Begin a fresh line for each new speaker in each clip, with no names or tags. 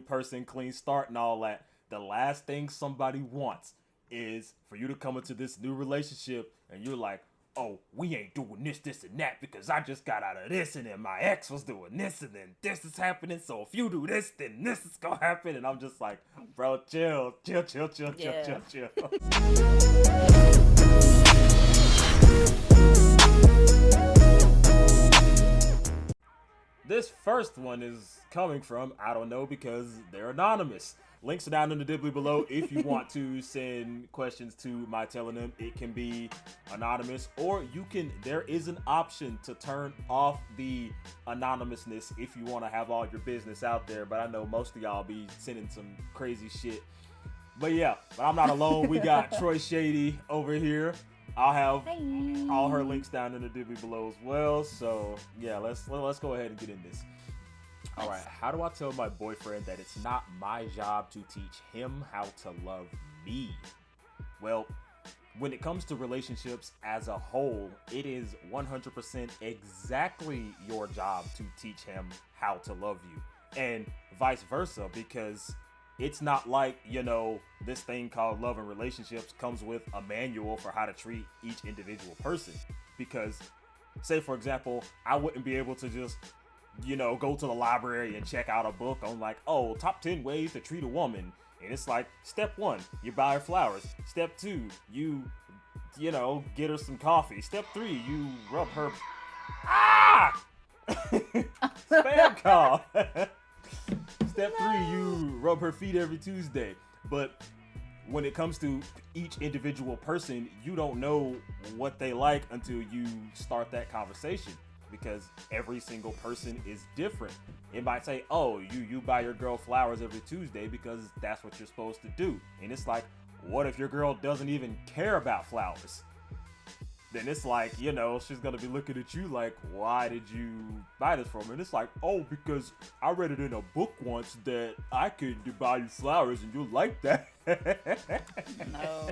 person, clean start and all that. The last thing somebody wants is for you to come into this new relationship and you're like, oh, we ain't doing this, and that because I just got out of this, and then my ex was doing this, and then this is happening. So if you do this, then this is gonna happen. And I'm just like, bro, chill. This first one is coming from, I don't know, because they're anonymous. Links are down in the dibbly below if you want to send questions to my telling them. It can be anonymous, or there is an option to turn off the anonymousness if you want to have all your business out there. But I know most of y'all be sending some crazy shit. But I'm not alone. We got TroiShady over here. I'll have all her links down in the dibbly below as well. So yeah, let's go ahead and get in this. All right, how do I tell my boyfriend that it's not my job to teach him how to love me? Well, when it comes to relationships as a whole, it is 100% exactly your job to teach him how to love you, and vice versa, because it's not like, this thing called love and relationships comes with a manual for how to treat each individual person. Because, say for example, I wouldn't be able to just go to the library and check out a book on like, oh, top 10 ways to treat a woman. And it's like, step 1, you buy her flowers. Step 2, you get her some coffee. Step 3, you rub her. Spam call. Step 3, you rub her feet every Tuesday. But when it comes to each individual person, you don't know what they like until you start that conversation. Because every single person is different. It might say, oh, you buy your girl flowers every Tuesday because that's what you're supposed to do. And it's like, what if your girl doesn't even care about flowers? Then it's like, she's gonna be looking at you like, why did you buy this from her? And it's like, oh, because I read it in a book once that I could buy you flowers and you'll like that.
No.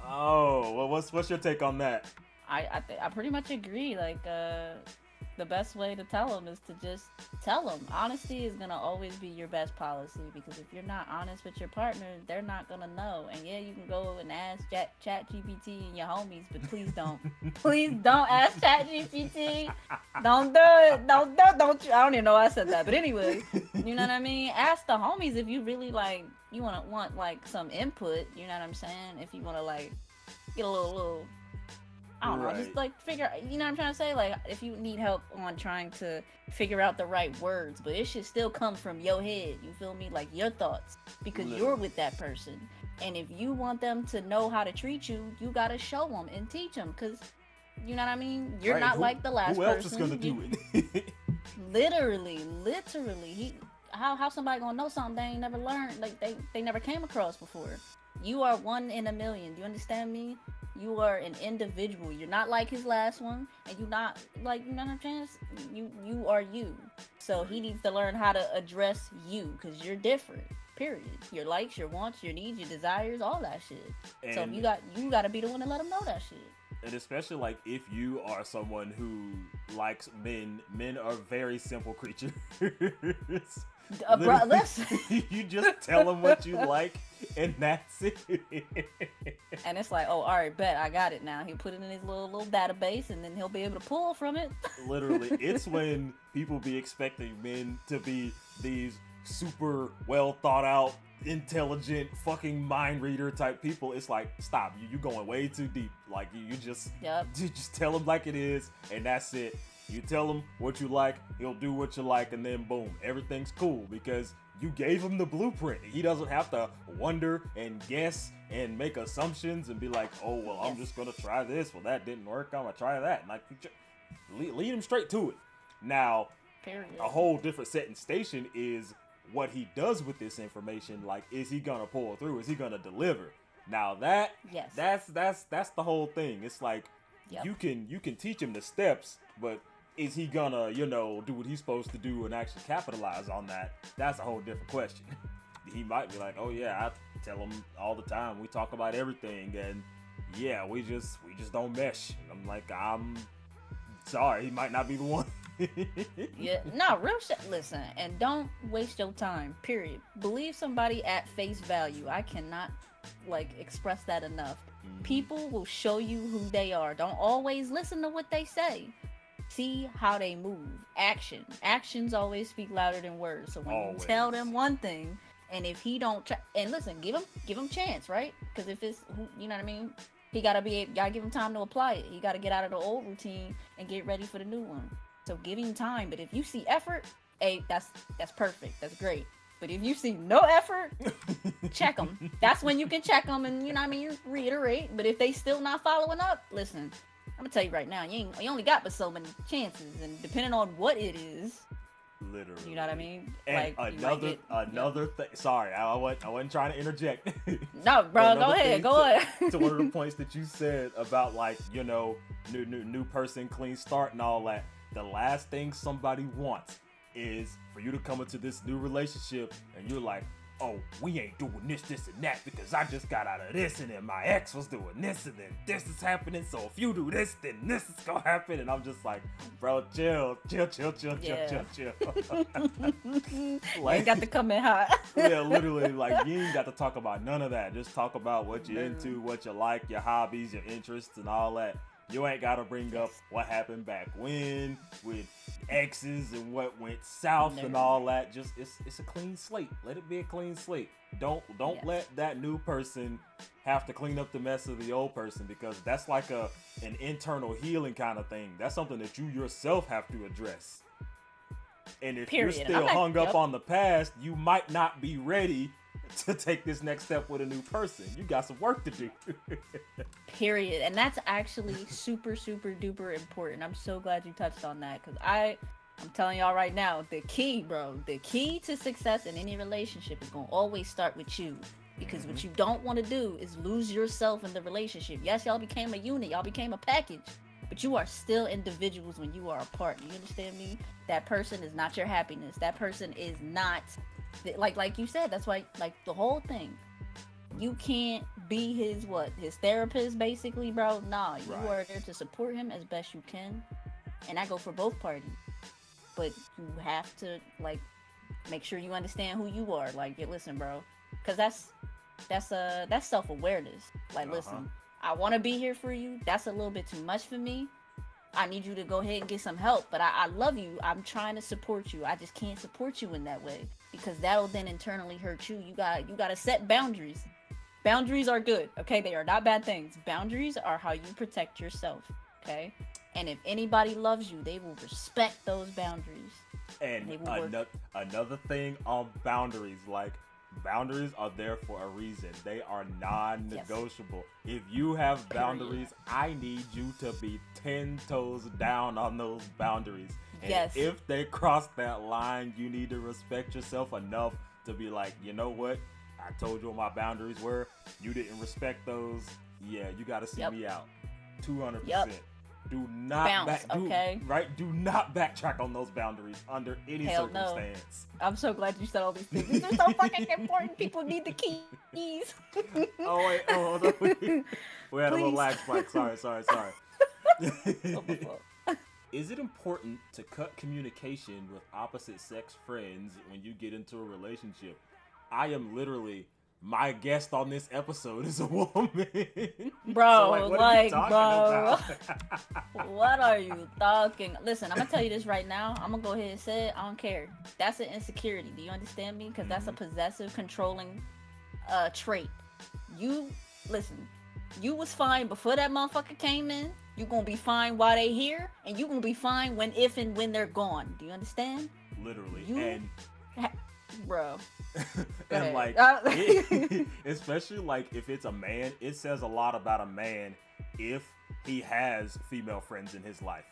Oh, well, what's your take on that?
I pretty much agree. Like, the best way to tell them is to just tell them. Honesty is gonna always be your best policy, because if you're not honest with your partner, they're not gonna know. And yeah, you can go and ask Chat GPT and your homies, but please don't. Please don't ask Chat GPT. Don't do it. Don't you? I don't even know why I said that, but anyway, you know what I mean. Ask the homies if you really want like some input. You know what I'm saying? If you want to like get a little. I don't know, just like figure, you know what I'm trying to say? Like, if you need help on trying to figure out the right words, but it should still come from your head, you feel me? Like, your thoughts, because you're with that person. And if you want them to know how to treat you, you gotta show them and teach them, because, you know what I mean? You're not like the last person.
Who else is gonna do it?
Literally, how somebody gonna know something they ain't never learned, like they never came across before? You are 1 in a million. Do you understand me? You are an individual. You're not like his last one, and you're not like, you know what I'm saying? You are you. So he needs to learn how to address you, because you're different. Period. Your likes, your wants, your needs, your desires, all that shit. And so you got to be the one to let him know that shit.
And especially like if you are someone who likes men are very simple creatures.
Listen.
You just tell them what you like, and that's it.
And it's like, oh, all right, bet, I got it now. He'll put it in his little database, and then he'll be able to pull from it. Literally,
it's when people be expecting men to be these super well thought out, intelligent, fucking mind reader type people. It's like, stop, you going way too deep. Like you just tell them like it is, and that's it. You tell him what you like, he'll do what you like, and then boom, everything's cool, because you gave him the blueprint. He doesn't have to wonder and guess and make assumptions and be like, oh, well, I'm just gonna try this. Well, that didn't work, I'm gonna try that. And like, lead him straight to it. Now, a whole different set and station is what he does with this information. Like, is he gonna pull through? Is he gonna deliver? Now that's the whole thing. It's like, you can teach him the steps, but is he gonna, do what he's supposed to do and actually capitalize on that? That's a whole different question. He might be like, oh yeah, I tell him all the time. We talk about everything, and yeah, we just don't mesh. I'm like, I'm sorry, he might not be the one.
Yeah, no, real shit. Listen, and don't waste your time. Period. Believe somebody at face value. I cannot express that enough. People will show you who they are. Don't always listen to what they say. See how they move. Actions always speak louder than words. So when you tell them one thing, and if he don't and listen, give him chance, right? Because if it's, you know what I mean, he gotta give him time to apply it. He gotta get out of the old routine and get ready for the new one. So give him time. But if you see effort, hey, that's perfect. That's great. But if you see no effort, check them. That's when you can check them and, you know what I mean, reiterate. But if they still not following up, listen, I'm gonna tell you right now, you only got but so many chances, and depending on what it is,
literally,
you know what I mean.
And another thing. Sorry, I wasn't trying to interject.
No, bro, go ahead.
To one of the points that you said about new person, clean start, and all that. The last thing somebody wants is for you to come into this new relationship and you're like, oh, we ain't doing this and that because I just got out of this and then my ex was doing this and then this is happening. So if you do this, then this is gonna happen. And I'm just like, bro, chill.
You ain't got to come in hot.
Yeah, literally, you ain't got to talk about none of that. Just talk about what you're into, what you like, your hobbies, your interests, and all that. You ain't got to bring up what happened back when with exes and what went south and all that. Just it's a clean slate. Let it be a clean slate. Don't let that new person have to clean up the mess of the old person, because that's like an internal healing kind of thing. That's something that you yourself have to address. And if you're still hung up on the past, you might not be ready to take this next step with a new person. You got some work to do.
Period. And that's actually super, super duper important. I'm so glad you touched on that, because I'm telling y'all right now, the key to success in any relationship is going to always start with you. Because what you don't want to do is lose yourself in the relationship. Yes, y'all became a unit, y'all became a package, but you are still individuals when you are apart. Do you understand me? That person is not your happiness. That person is not, like you said, that's why, the whole thing. You can't be his therapist, basically, bro. Nah, you are there to support him as best you can. And I go for both parties. But you have to, make sure you understand who you are. Listen, bro. Because that's self-awareness. Listen, I want to be here for you. That's a little bit too much for me. I need you to go ahead and get some help. But I love you. I'm trying to support you. I just can't support you in that way, because that'll then internally hurt you. You got to set boundaries. Boundaries are good, okay? They are not bad things. Boundaries are how you protect yourself, okay? And if anybody loves you, they will respect those boundaries.
And another thing on boundaries, boundaries are there for a reason. They are non-negotiable. Yes. If you have boundaries, I need you to be 10 toes down on those boundaries. And if they cross that line, you need to respect yourself enough to be like, you know what? I told you what my boundaries were. You didn't respect those. Yeah, you got to see me out. 200%. Yep. Do not do not backtrack on those boundaries under any circumstance.
No. I'm so glad you said all these things. These are so fucking important. People need the keys.
We had a little lag spike. Sorry. Is it important to cut communication with opposite sex friends when you get into a relationship? I am literally, my guest on this episode is a woman.
Bro,
so, what are you talking
about? What are you talking? Listen, I'm gonna tell you this right now. I'm gonna go ahead and say it. I don't care. That's an insecurity. Do you understand me? Because that's a possessive, controlling trait. You was fine before that motherfucker came in. You gonna be fine while they here, and you gonna be fine when they're gone. Do you understand?
Literally.
Bro.
And especially if it's a man, it says a lot about a man if he has female friends in his life.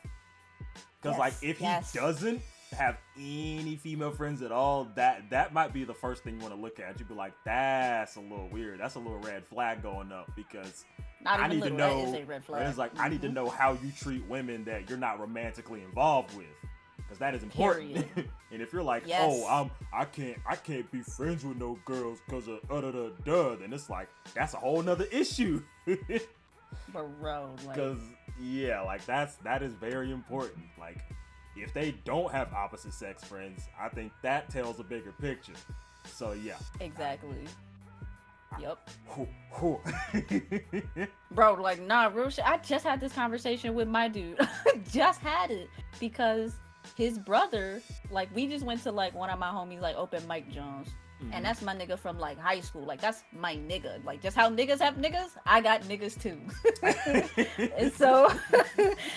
Because if he doesn't have any female friends at all, that might be the first thing you want to look at. You'd be like, that's a little weird. That's a little red flag going up, because I need to know.
That is a red flag.
It's I need to know how you treat women that you're not romantically involved with. Because that is important. And if you're like, I can't be friends with no girls because of then it's that's a whole nother issue.
Bro,
because that is very important. if they don't have opposite sex friends, I think that tells a bigger picture. So yeah.
Exactly. Yep.
Whew.
Bro, like, nah, real shit. I just had this conversation with my dude. Just had it. Because his brother, like, we just went to, like, one of my homies, like, open mic Jones. And that's my nigga from, like, high school. Like, that's my nigga. Like, just how niggas have niggas, I got niggas too. And so,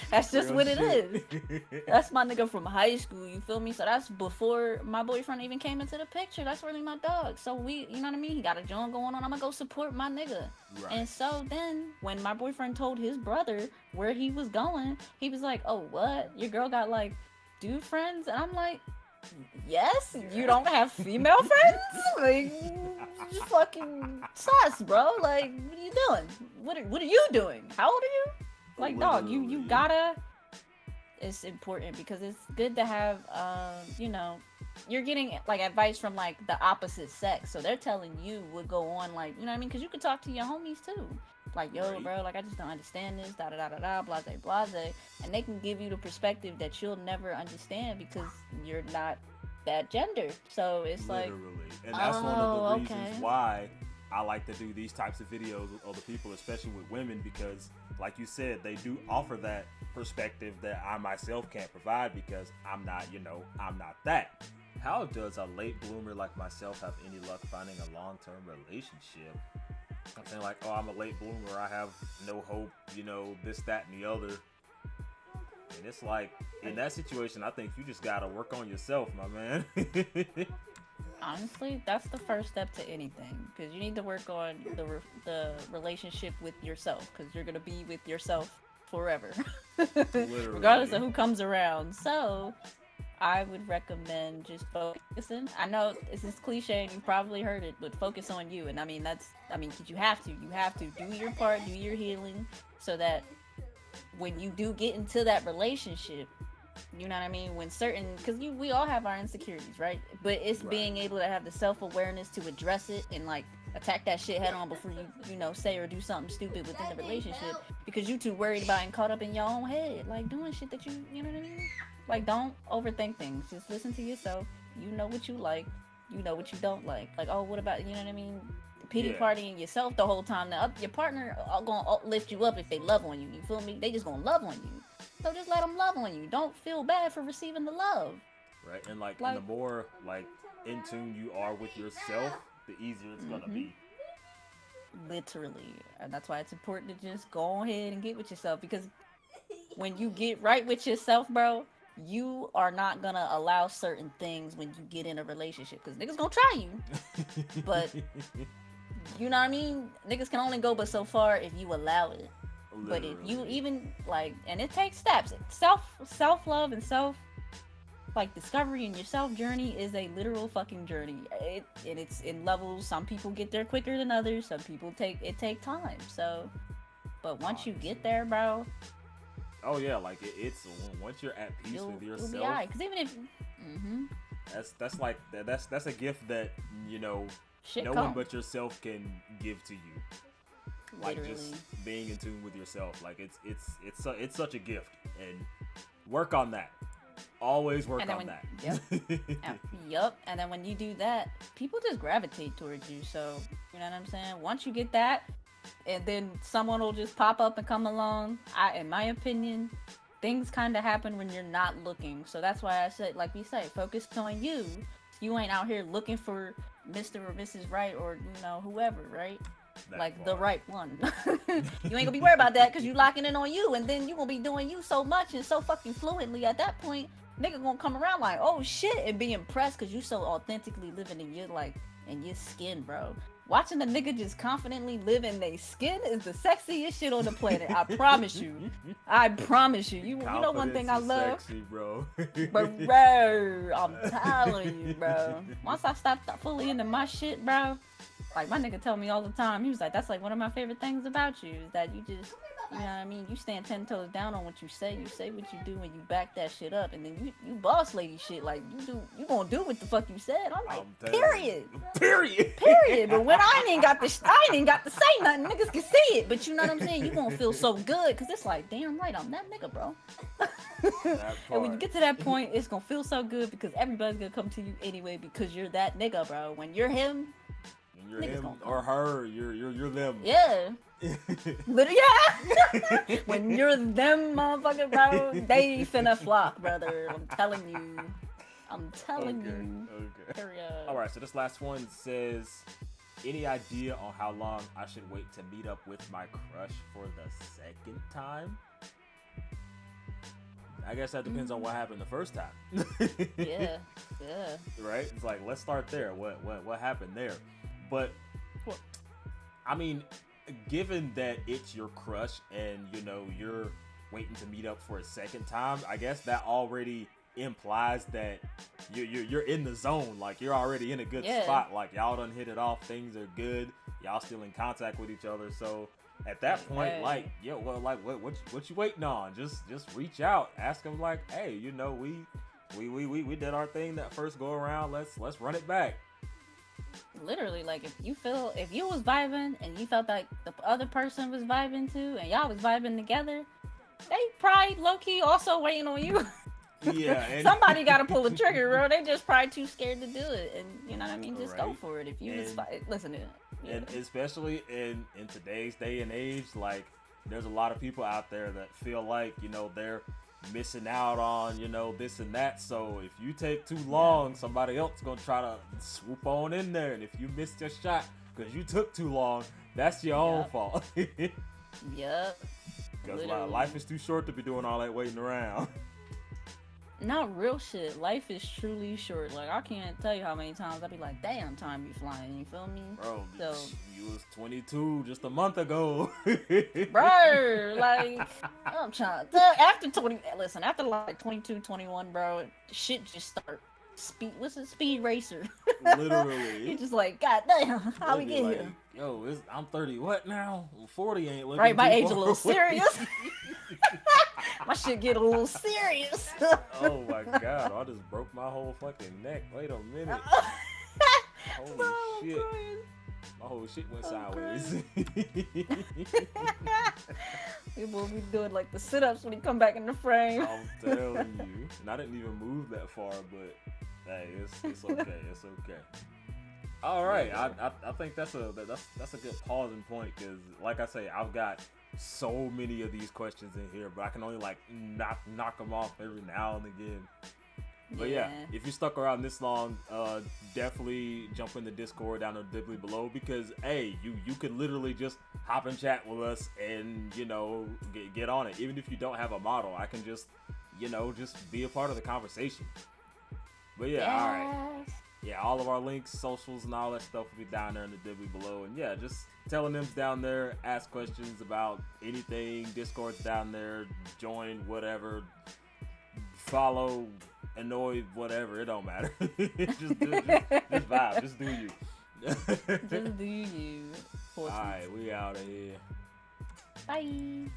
that's just
Real
what
shit.
it is. That's my nigga from high school, you feel me? So that's before my boyfriend even came into the picture. That's really my dog. So we, you know what I mean? He got a joint going on. I'm gonna go support my nigga.
Right.
And so then, when my boyfriend told his brother where he was going, he was like, oh, what? Your girl got, like, dude friends? And I'm like, yes, you don't have female friends? Like, you fucking sus, bro. Like, what are you doing? What are you doing? How old are you? Like, dog, you gotta. It's important because it's good to have, you know, you're getting like advice from like the opposite sex, so they're telling you what go on, like, you know what I mean? Because you can talk to your homies too. Like, yo,
Right.
bro, like, I just don't understand this, da da da da da, blase blase, and they can give you the perspective that you'll never understand because you're not that gender. So it's like,
Literally. And that's one
oh,
of the reasons
okay.
why I like to do these types of videos with other people, especially with women, because like you said, they do offer that perspective that I myself can't provide because I'm not, you know, I'm not that. How does a late bloomer like myself have any luck finding a long-term relationship? I'm saying like, oh, I'm a late bloomer, I have no hope, you know, this, that, and the other. And it's like, in that situation, I think you just gotta work on yourself, my man.
honestly, that's the first step to anything, because you need to work on the relationship with yourself, because you're gonna be with yourself forever, regardless of who comes around. So I would recommend just focusing. I know this is cliche and you probably heard it, but focus on you. And I mean, because you have to do your part, do your healing, so that when you do get into that relationship, you know what I mean? When certain, because we all have our insecurities, right? But it's
Right.
being able to have the self-awareness to address it and like attack that shit head on before you know, say or do something stupid within the relationship, because you too worried about and caught up in your own head, like doing shit that you know what I mean? Like, don't overthink things. Just listen to yourself. You know what you like. You know what you don't like. Like, oh, what about, you know what I mean? Pity partying yourself the whole time. Now, your partner are gonna lift you up if they love on you. You feel me? They just gonna love on you. So just let them love on you. Don't feel bad for receiving the love.
Right, and like, and the more like in tune you are with yourself, the easier it's gonna be.
Literally. And that's why it's important to just go ahead and get with yourself, because when you get right with yourself, bro, you are not gonna allow certain things when you get in a relationship, because niggas gonna try you. But you know what I mean? Niggas can only go but so far if you allow it.
Literally.
But if you even like, and it takes steps. Self love and self like discovery and your self journey is a literal fucking journey. And it's in levels. Some people get there quicker than others. Some people take time. So, but once you get there, bro.
Oh yeah, like it's once you're at peace with yourself.
You'll be alright. Because even if,
that's like that's a gift that, you know, no one but yourself can give to you. Like,
literally.
just being in tune with yourself, like it's such a gift, and work on that. Always work on that.
Yep. And then when you do that, people just gravitate towards you. So you know what I'm saying? Once you get that, and then someone will just pop up and come along. In my opinion, things kind of happen when you're not looking. So that's why I said, like we say, focus on you. You ain't out here looking for Mr. or Mrs. Right, or you know, whoever, right? The right one. You ain't gonna be worried about that, because you locking in on you, and then you gonna be doing you so much and so fucking fluently at that point, nigga gonna come around like, oh shit, and be impressed because you so authentically living in your in your skin, bro. Watching a nigga just confidently live in their skin is the sexiest shit on the planet. I promise you. I promise you. You know one thing I love?
Sexy, bro.
But bro, I'm telling you, bro. Once I stopped fully into my shit, bro, like my nigga tell me all the time, he was like, that's like one of my favorite things about you, is that you just You know what I mean? You stand 10 toes down on what you say what you do, and you back that shit up, and then you boss lady shit. Like, you gonna do what the fuck you said. I'm like, period. But when I ain't got to say nothing, niggas can see it. But you know what I'm saying? You gonna feel so good, cause it's like, damn right, I'm that nigga, bro. And when you get to that point, it's gonna feel so good because everybody's gonna come to you anyway because you're that nigga, bro. When you're him,
you're him or her, you're them.
Yeah. Literally, yeah. When you're them, motherfucker, bro, they finna flock, brother. I'm telling you.
Okay.
Period.
All right. So this last one says, any idea on how long I should wait to meet up with my crush for the second time? I guess that depends on what happened the first time.
Yeah.
Right? It's like, let's start there. What happened there? But I mean, given that it's your crush and you're waiting to meet up for a second time, I guess that already implies that you're in the zone. Like, you're already in a good spot. Like, y'all done hit it off. Things are good. Y'all still in contact with each other. So at that point, like, what you waiting on? Just reach out, ask them like, hey, we did our thing that first go around. Let's run it back.
Literally, like, if you was vibing and you felt like the other person was vibing too, and y'all was vibing together, they probably low key also waiting on you.
Yeah, and
somebody got to pull the trigger, bro. They just probably too scared to do it, and you know what I mean. Just go for it. If you listen to it.
And especially in today's day and age, like, there's a lot of people out there that feel like they're missing out on this and that. So if you take too long, somebody else gonna try to swoop on in there, and if you missed your shot because you took too long, that's your own fault.
Yep.
Because life is too short to be doing all that waiting around.
Not real shit. Life is truly short. Like, I can't tell you how many times I be like, damn, time be flying. You feel me?
Bro,
so,
you was 22 just a month ago.
Bro, like, I'm trying to, after like 22, 21, bro, shit just start speed racer.
Literally.
You just like, god damn, how we get
like,
here?
Yo, I'm 30 what now? 40 ain't looking
right, my age
far.
a little serious. My shit get a little serious.
Oh my god, I just broke my whole fucking neck. Wait a minute. Holy shit. My whole shit went sideways.
We will be doing like the sit-ups when he come back in the frame.
I'm telling you. And I didn't even move that far, but hey, it's okay. It's okay. All right, I think that's a good pausing point, because like I say, I've got so many of these questions in here, but I can only like knock them off every now and again. But yeah, if you stuck around this long, definitely jump in the Discord down dibbly below, because hey, you could literally just hop and chat with us and get on it. Even if you don't have a model, I can just just be a part of the conversation. But yeah, all right. Yeah, all of our links, socials, and all that stuff will be down there in the dibbly below. And yeah, just telling them down there, ask questions about anything. Discord's down there. Join, whatever. Follow, annoy, whatever. It don't matter. just vibe. Just do you.
Just do you.
All right, we out of here.
Bye.